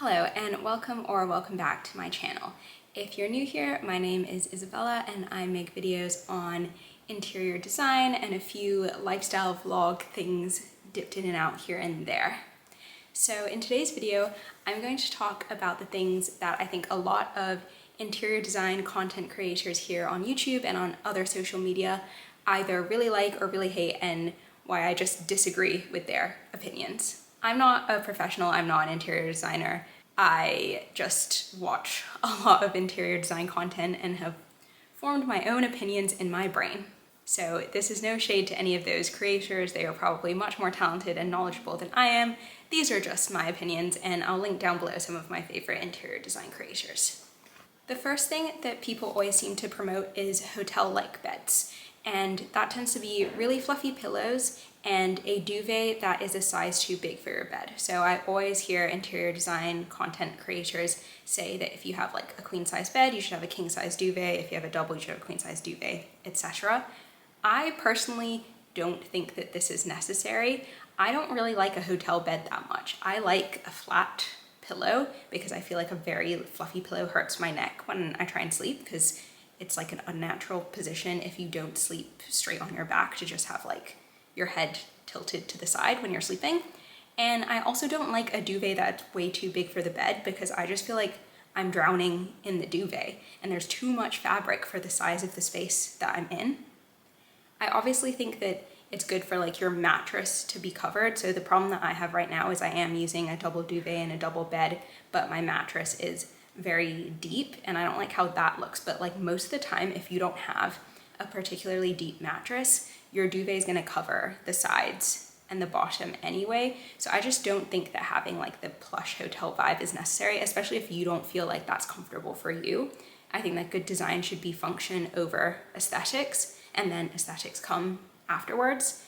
Hello and welcome back to my channel. If you're new here, my name is Isabella and I make videos on interior design and a few lifestyle vlog things dipped in and out here and there. So in today's video, I'm going to talk about the things that I think a lot of interior design content creators here on YouTube and on other social media either really like or really hate, and why I just disagree with their opinions. I'm not a professional, I'm not an interior designer. I just watch a lot of interior design content and have formed my own opinions in my brain. So this is no shade to any of those creators. They are probably much more talented and knowledgeable than I am. These are just my opinions, and I'll link down below some of my favorite interior design creators. The first thing that people always seem to promote is hotel-like beds. And that tends to be really fluffy pillows and a duvet that is a size too big for your bed. So I always hear interior design content creators say that if you have like a queen size bed, you should have a king size duvet. If you have a double, you should have a queen size duvet, etc. I personally don't think that this is necessary. I don't really like a hotel bed that much. I like a flat pillow because I feel like a very fluffy pillow hurts my neck when I try and sleep, because it's like an unnatural position if you don't sleep straight on your back, to just have like your head tilted to the side when you're sleeping. And I also don't like a duvet that's way too big for the bed, because I just feel like I'm drowning in the duvet and there's too much fabric for the size of the space that I'm in. I obviously think that it's good for like your mattress to be covered. So the problem that I have right now is I am using a double duvet and a double bed, but my mattress is very deep and I don't like how that looks. But like most of the time, if you don't have a particularly deep mattress, your duvet is going to cover the sides and the bottom anyway. So I just don't think that having like the plush hotel vibe is necessary, especially if you don't feel like that's comfortable for you. I think that good design should be function over aesthetics, and then aesthetics come afterwards.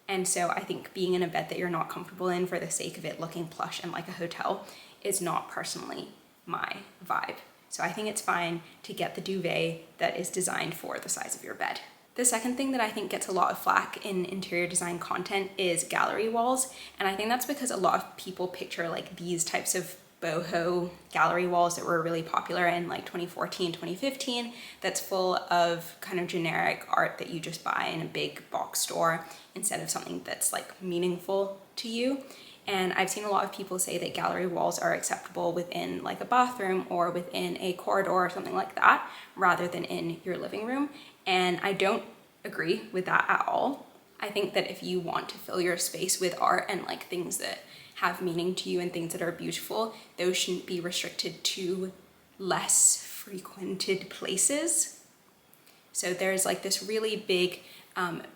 And so I think being in a bed that you're not comfortable in for the sake of it looking plush and like a hotel is not personally my vibe. So I think it's fine to get the duvet that is designed for the size of your bed. The second thing that I think gets a lot of flack in interior design content is gallery walls. And I think that's because a lot of people picture like these types of boho gallery walls that were really popular in like 2014, 2015, that's full of kind of generic art that you just buy in a big box store instead of something that's like meaningful to you. And I've seen a lot of people say that gallery walls are acceptable within like a bathroom or within a corridor or something like that, rather than in your living room. And I don't agree with that at all. I think that if you want to fill your space with art and like things that have meaning to you and things that are beautiful, those shouldn't be restricted to less frequented places. So there's like this really big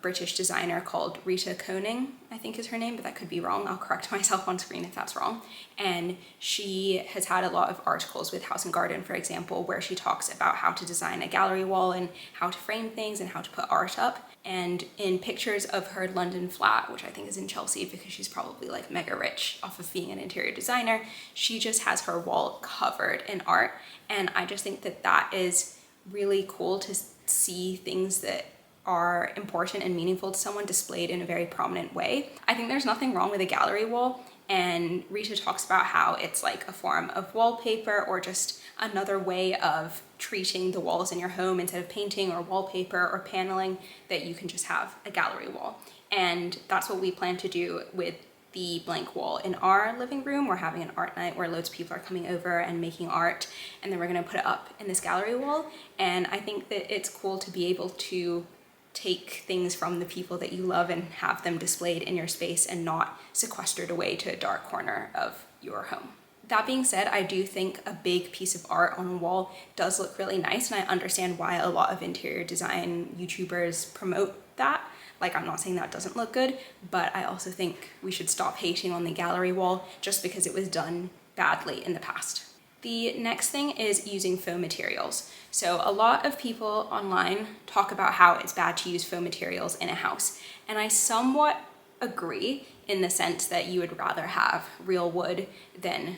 British designer called Rita Koning, I think is her name, but that could be wrong. I'll correct myself on screen if that's wrong. And she has had a lot of articles with House and Garden, for example, where she talks about how to design a gallery wall and how to frame things and how to put art up. And in pictures of her London flat, which I think is in Chelsea because she's probably like mega rich off of being an interior designer, she just has her wall covered in art. And I just think that that is really cool to see things that are important and meaningful to someone displayed in a very prominent way. I think there's nothing wrong with a gallery wall, and Rita talks about how it's like a form of wallpaper or just another way of treating the walls in your home. Instead of painting or wallpaper or paneling, that you can just have a gallery wall. And that's what we plan to do with the blank wall in our living room. We're having an art night where loads of people are coming over and making art, and then we're going to put it up in this gallery wall. And I think that it's cool to be able to take things from the people that you love and have them displayed in your space and not sequestered away to a dark corner of your home. That being said, I do think a big piece of art on a wall does look really nice, and I understand why a lot of interior design YouTubers promote that. Like, I'm not saying that doesn't look good, but I also think we should stop hating on the gallery wall just because it was done badly in the past. The next thing is using faux materials. So a lot of people online talk about how it's bad to use faux materials in a house. And I somewhat agree, in the sense that you would rather have real wood than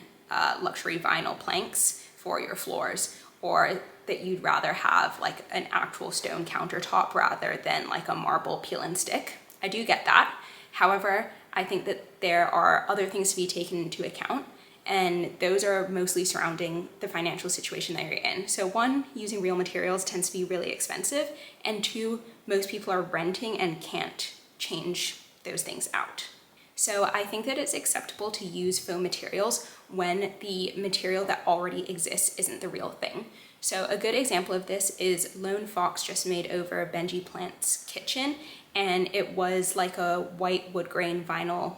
luxury vinyl planks for your floors, or that you'd rather have like an actual stone countertop rather than like a marble peel and stick. I do get that. However, I think that there are other things to be taken into account. And those are mostly surrounding the financial situation that you're in. So one, using real materials tends to be really expensive, and two, most people are renting and can't change those things out. So I think that it's acceptable to use faux materials when the material that already exists isn't the real thing. So a good example of this is Lone Fox just made over Benji Plant's kitchen, and it was like a white wood grain vinyl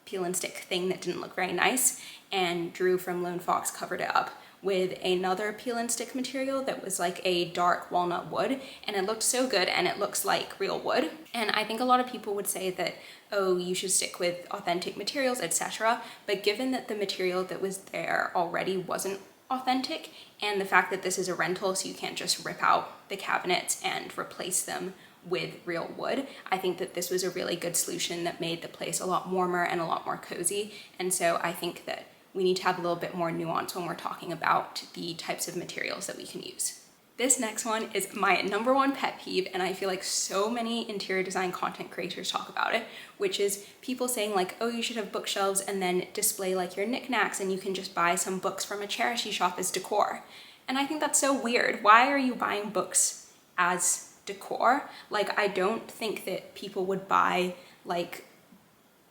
peel and stick thing that didn't look very nice, and Drew from Lone Fox covered it up with another peel and stick material that was like a dark walnut wood, and it looked so good and it looks like real wood. And I think a lot of people would say that, oh, you should stick with authentic materials, etc. But given that the material that was there already wasn't authentic, and the fact that this is a rental, so you can't just rip out the cabinets and replace them with real wood, I think that this was a really good solution that made the place a lot warmer and a lot more cozy. And so I think that we need to have a little bit more nuance when we're talking about the types of materials that we can use. This next one is my number one pet peeve, and I feel like so many interior design content creators talk about it, which is people saying like, oh, you should have bookshelves and then display like your knickknacks, and you can just buy some books from a charity shop as decor. And I think that's so weird. Why are you buying books as decor? Like, I don't think that people would buy like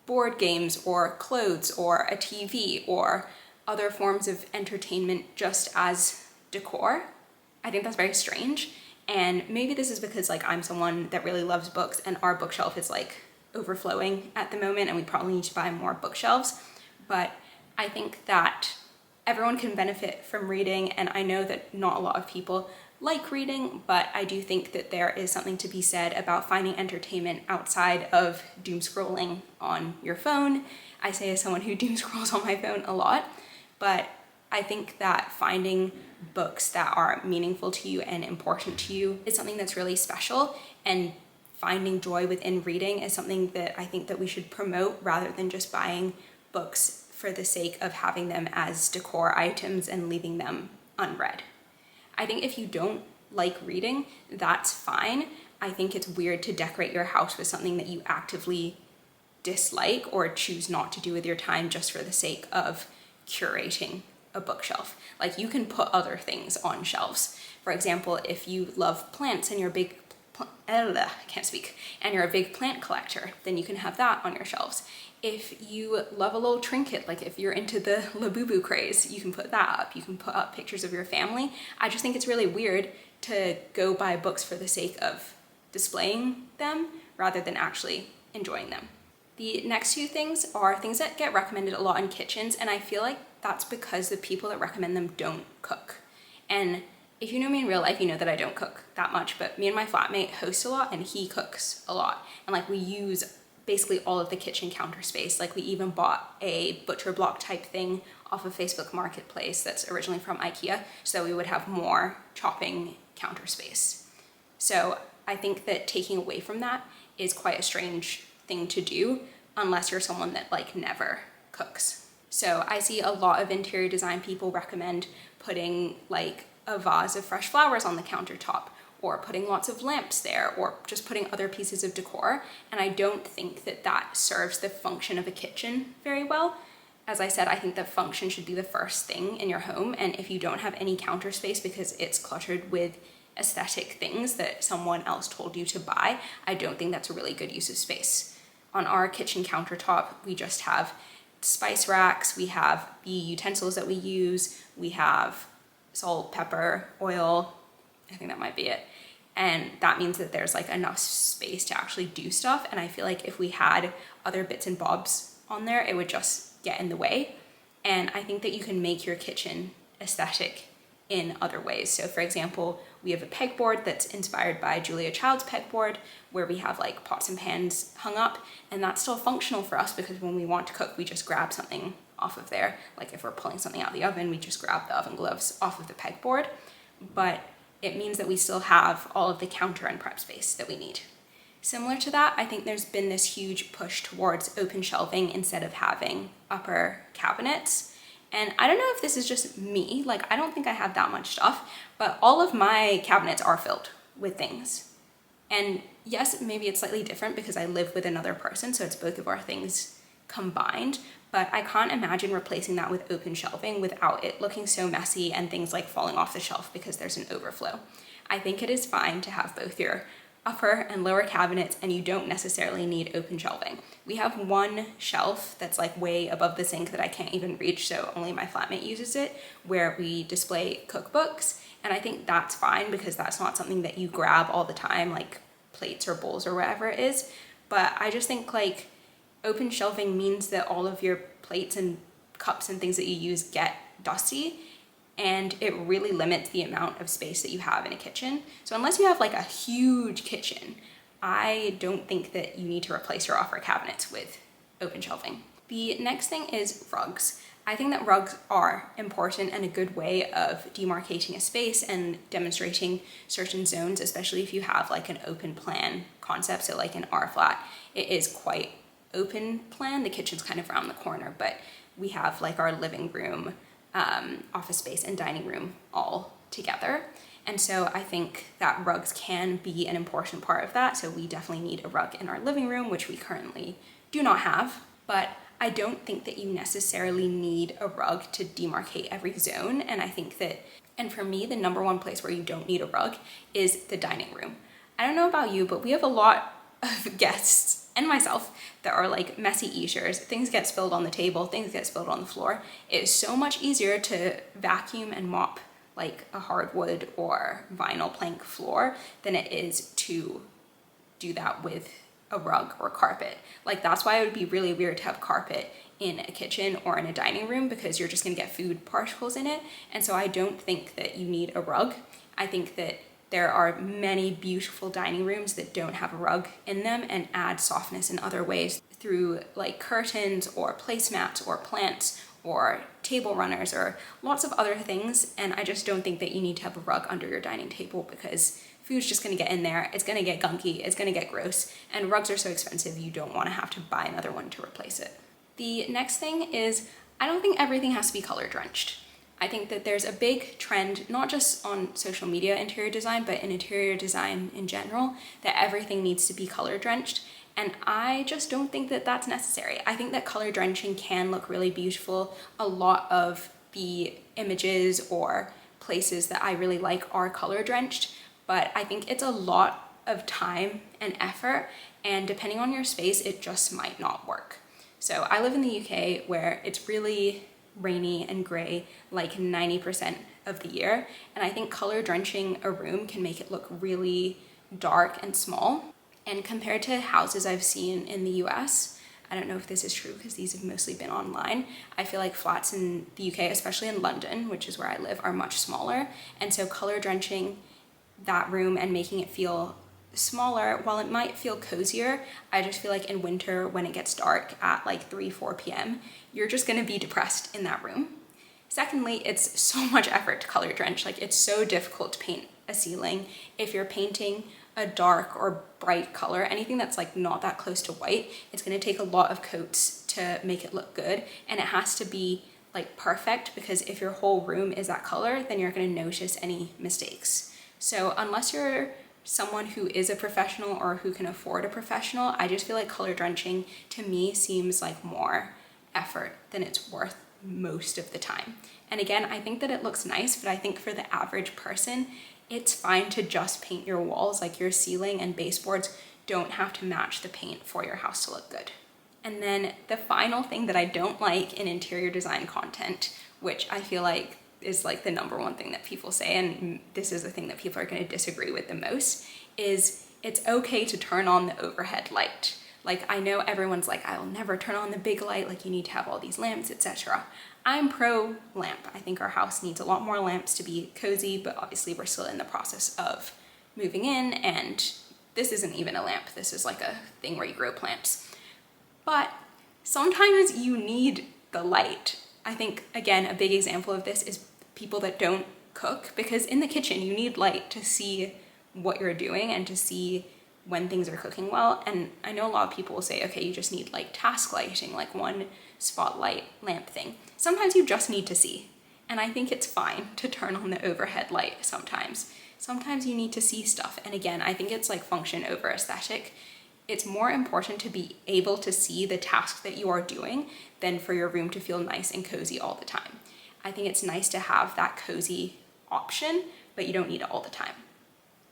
board games or clothes or a TV or other forms of entertainment just as decor. I think that's very strange. And maybe this is because like I'm someone that really loves books, and our bookshelf is like overflowing at the moment, and we probably need to buy more bookshelves. But I think that everyone can benefit from reading, and I know that not a lot of people like reading, but I do think that there is something to be said about finding entertainment outside of doom scrolling on your phone. I say as someone who doom scrolls on my phone a lot, but I think that finding books that are meaningful to you and important to you is something that's really special, and finding joy within reading is something that I think that we should promote rather than just buying books for the sake of having them as decor items and leaving them unread. I think if you don't like reading, that's fine. I think it's weird to decorate your house with something that you actively dislike or choose not to do with your time just for the sake of curating a bookshelf. Like, you can put other things on shelves. For example, if you love plants and you're a big and you're a big plant collector, then you can have that on your shelves. If you love a little trinket, like if you're into the Labubu craze, you can put that up. You can put up pictures of your family. I just think it's really weird to go buy books for the sake of displaying them rather than actually enjoying them. The next two things are things that get recommended a lot in kitchens, and I feel like that's because the people that recommend them don't cook. And if you know me in real life, you know that I don't cook that much, but me and my flatmate host a lot, and he cooks a lot. And like, we use basically all of the kitchen counter space. Like, we even bought a butcher block type thing off of Facebook Marketplace that's originally from IKEA, so that we would have more chopping counter space. So I think that taking away from that is quite a strange thing to do unless you're someone that like never cooks. So I see a lot of interior design people recommend putting like a vase of fresh flowers on the countertop, or putting lots of lamps there, or just putting other pieces of decor. And I don't think that that serves the function of a kitchen very well. As I said, I think the function should be the first thing in your home. And if you don't have any counter space because it's cluttered with aesthetic things that someone else told you to buy, I don't think that's a really good use of space. On our kitchen countertop, we just have spice racks, we have the utensils that we use, we have salt, pepper, oil, I think that might be it. And that means that there's like enough space to actually do stuff. And I feel like if we had other bits and bobs on there, it would just get in the way. And I think that you can make your kitchen aesthetic in other ways. So for example, we have a pegboard that's inspired by Julia Child's pegboard, where we have like pots and pans hung up, and that's still functional for us because when we want to cook, we just grab something off of there. Like if we're pulling something out of the oven, we just grab the oven gloves off of the pegboard. But it means that we still have all of the counter and prep space that we need. Similar to that, I think there's been this huge push towards open shelving instead of having upper cabinets. And I don't know if this is just me, like I don't think I have that much stuff, but all of my cabinets are filled with things. And yes, maybe it's slightly different because I live with another person, so it's both of our things combined, but I can't imagine replacing that with open shelving without it looking so messy and things like falling off the shelf because there's an overflow. I think it is fine to have both your upper and lower cabinets, and you don't necessarily need open shelving. We have one shelf that's like way above the sink that I can't even reach, so only my flatmate uses it, where we display cookbooks, and I think that's fine because that's not something that you grab all the time, like plates or bowls or whatever it is. But I just think like open shelving means that all of your plates and cups and things that you use get dusty, and it really limits the amount of space that you have in a kitchen. So unless you have like a huge kitchen, I don't think that you need to replace your offer cabinets with open shelving. The next thing is rugs. I think that rugs are important and a good way of demarcating a space and demonstrating certain zones, especially if you have like an open plan concept. So like in our flat, it is quite open plan. The kitchen's kind of around the corner, but we have like our living room, office space and dining room all together. And so I think that rugs can be an important part of that. So we definitely need a rug in our living room, which we currently do not have, but I don't think that you necessarily need a rug to demarcate every zone. And I think that, and for me, the number one place where you don't need a rug is the dining room. I don't know about you, but we have a lot of guests and myself that are like messy eaters. Things get spilled on the table, things get spilled on the floor. It is so much easier to vacuum and mop like a hardwood or vinyl plank floor than it is to do that with a rug or carpet. Like that's why it would be really weird to have carpet in a kitchen or in a dining room, because you're just gonna get food particles in it. And so I don't think that you need a rug. I think that there are many beautiful dining rooms that don't have a rug in them and add softness in other ways through like curtains or placemats or plants or table runners or lots of other things. And I just don't think that you need to have a rug under your dining table, because food's just gonna get in there, it's gonna get gunky, it's gonna get gross, and rugs are so expensive you don't wanna have to buy another one to replace it. The next thing is, I don't think everything has to be color drenched. I think that there's a big trend, not just on social media interior design, but in interior design in general, that everything needs to be color drenched. And I just don't think that that's necessary. I think that color drenching can look really beautiful. A lot of the images or places that I really like are color drenched, but I think it's a lot of time and effort, and depending on your space, it just might not work. So I live in the UK where it's really rainy and gray like 90% of the year, and I think color drenching a room can make it look really dark and small. And compared to houses I've seen in the US, I don't know if this is true because these have mostly been online, I feel like flats in the UK, especially in London, which is where I live, are much smaller. And so color drenching that room and making it feel smaller, while it might feel cozier, I just feel like in winter when it gets dark at like 3-4 p.m, you're just gonna be depressed in that room. Secondly, it's so much effort to color drench. Like it's so difficult to paint a ceiling. If you're painting a dark or bright color, anything that's like not that close to white, it's gonna take a lot of coats to make it look good, and it has to be like perfect, because if your whole room is that color, then you're gonna notice any mistakes. So unless you're someone who is a professional or who can afford a professional, I just feel like color drenching to me seems like more effort than it's worth most of the time. And again, I think that it looks nice, but I think for the average person, it's fine to just paint your walls. Like your ceiling and baseboards don't have to match the paint for your house to look good. And then the final thing that I don't like in interior design content, which I feel like is like the number one thing that people say, and this is the thing that people are going to disagree with the most, is it's okay to turn on the overhead light. Like I know everyone's like, I will never turn on the big light, like you need to have all these lamps, etc. I'm pro lamp. I think our house needs a lot more lamps to be cozy, but obviously we're still in the process of moving in, and this isn't even a lamp. This is like a thing where you grow plants. But sometimes you need the light. I think, again, a big example of this is people that don't cook, because in the kitchen you need light to see what you're doing and to see when things are cooking well. And I know a lot of people will say, okay, you just need like task lighting, like one spotlight lamp thing. Sometimes you just need to see. And I think it's fine to turn on the overhead light sometimes. Sometimes you need to see stuff. And again, I think it's like function over aesthetic. It's more important to be able to see the task that you are doing than for your room to feel nice and cozy all the time. I think it's nice to have that cozy option, but you don't need it all the time.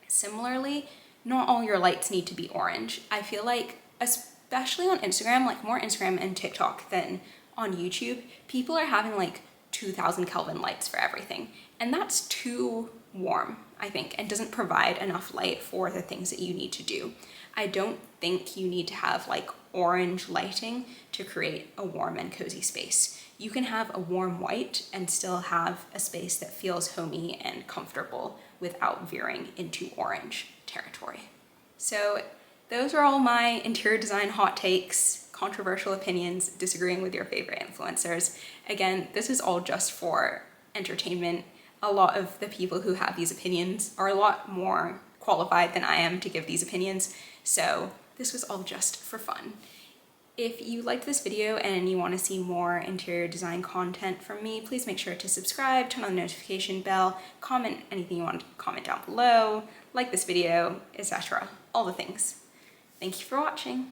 Similarly, not all your lights need to be orange. I feel like, especially on Instagram, like more Instagram and TikTok than on YouTube, people are having like 2000 Kelvin lights for everything. And that's too warm, I think, and doesn't provide enough light for the things that you need to do. I don't think you need to have like orange lighting to create a warm and cozy space. You can have a warm white and still have a space that feels homey and comfortable without veering into orange territory. So those are all my interior design hot takes, controversial opinions, disagreeing with your favorite influencers. Again, this is all just for entertainment. A lot of the people who have these opinions are a lot more qualified than I am to give these opinions, so this was all just for fun. If you liked this video and you want to see more interior design content from me, please make sure to subscribe, turn on the notification bell, comment anything you want to comment down below, like this video, etc. All the things. Thank you for watching.